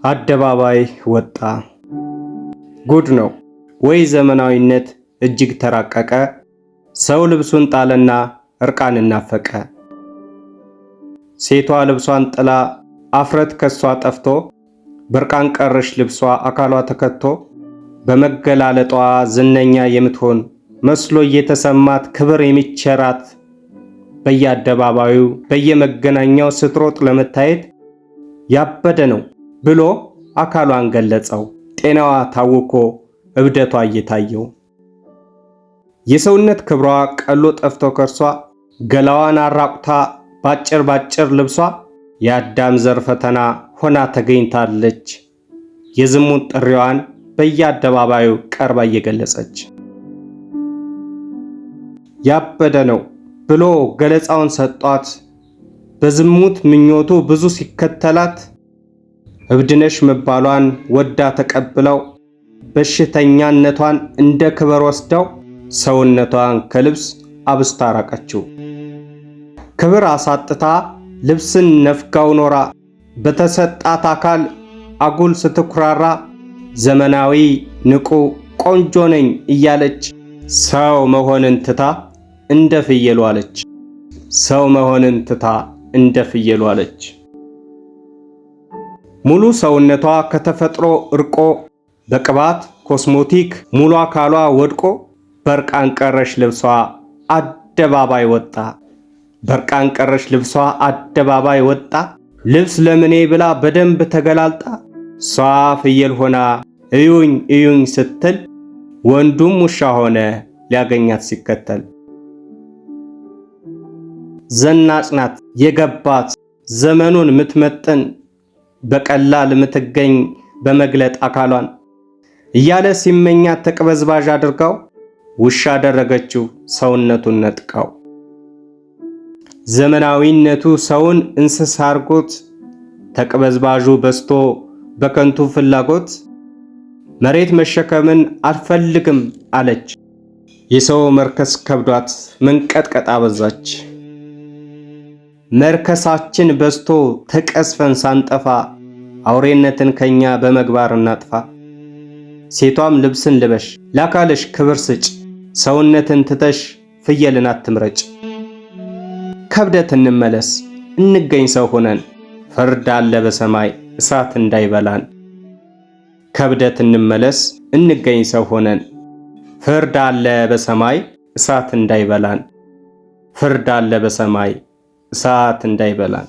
አደባባይ ወጣ። ጉድ ነው ወይ ዘመናዊነት እጅግ ተራቀቀ። ሰው ልብሱን ጣለና እርቃንን ናፈቀ። ሴቷ ልብሷን ጥላ አፍረት ከሷ ጠፍቶ በርቃን ቀረሽ ልብሷ አካሏ ተከቶ በመገላለጧ ዝነኛ የምትሆን መስሎ እየተሰማት ክብር የሚቸራት በየአደባባዩ በየመገናኛው ስትሮጥ ለመታየት ያበደ ነው ብሎ አካሏን ገለጸው። ጤናዋ ታውኮ እብደቷ እየታየው የሰውነት ክብሯ ቀሎ ጠፍቶ ከርሷ ገላዋን አራቁታ ባጭር ልብሷ የአዳም ዘር ፈተና ሆና ተገኝታለች። የዝሙት ጥሪዋን በየአደባባዩ ቀርባ እየገለጸች ያበደ ነው ብሎ ገለጻውን ሰጧት። በዝሙት ምኞቱ ብዙ ሲከተላት እብድነሽ መባሏን ወዳ ተቀብለው በሽተኛነቷን እንደ ክብር ወስደው ሰውነቷን ከልብስ አብስታ ራቀችው። ክብር አሳጥታ ልብስን ነፍጋው ኖራ በተሰጣት አካል አጉል ስትኩራራ ዘመናዊ ንቁ ቆንጆ ነኝ እያለች ሰው መሆንን ትታ እንደ ፍየል ዋለች። ሰው መሆንን ትታ እንደ ፍየል ዋለች። ሙሉ ሰውነቷ ከተፈጥሮ እርቆ በቅባት ኮስሞቲክ ሙሉ አካሏ ወድቆ በርቃን ቀረሽ ልብሷ አደባባይ ወጣ። በርቃን ቀረሽ ልብሷ አደባባይ ወጣ። ልብስ ለምኔ ብላ በደንብ ተገላልጣ ሷ ፍየል ሆና እዩኝ እዩኝ ስትል ወንዱም ውሻ ሆነ ሊያገኛት ሲከተል። ዘናጭ ናት የገባት ዘመኑን ምትመጥን በቀላል ምትገኝ በመግለጥ አካሏን እያለ ሲመኛት ተቅበዝባዥ አድርጋው ውሻ አደረገችው ሰውነቱን ነጥቃው። ዘመናዊነቱ ሰውን እንስሳ አርጎት ተቅበዝባዡ በስቶ በከንቱ ፍላጎት መሬት መሸከምን አልፈልግም አለች። የሰው መርከስ ከብዷት መንቀጥቀጥ አበዛች። መርከሳችን በስቶ ተቀስፈን ሳንጠፋ አውሬነትን ከኛ በመግባር እናጥፋ። ሴቷም ልብስን ልበሽ ለአካልሽ ክብር ስጭ፣ ሰውነትን ትተሽ ፍየልን አትምረጭ። ከብደት እንመለስ እንገኝ ሰው ሆነን ፍርድ አለ በሰማይ እሳት እንዳይበላን። ከብደት እንመለስ እንገኝ ሰው ሆነን ፍርድ አለ በሰማይ እሳት እንዳይበላን። ፍርድ አለ በሰማይ እሳት እንዳይበላን።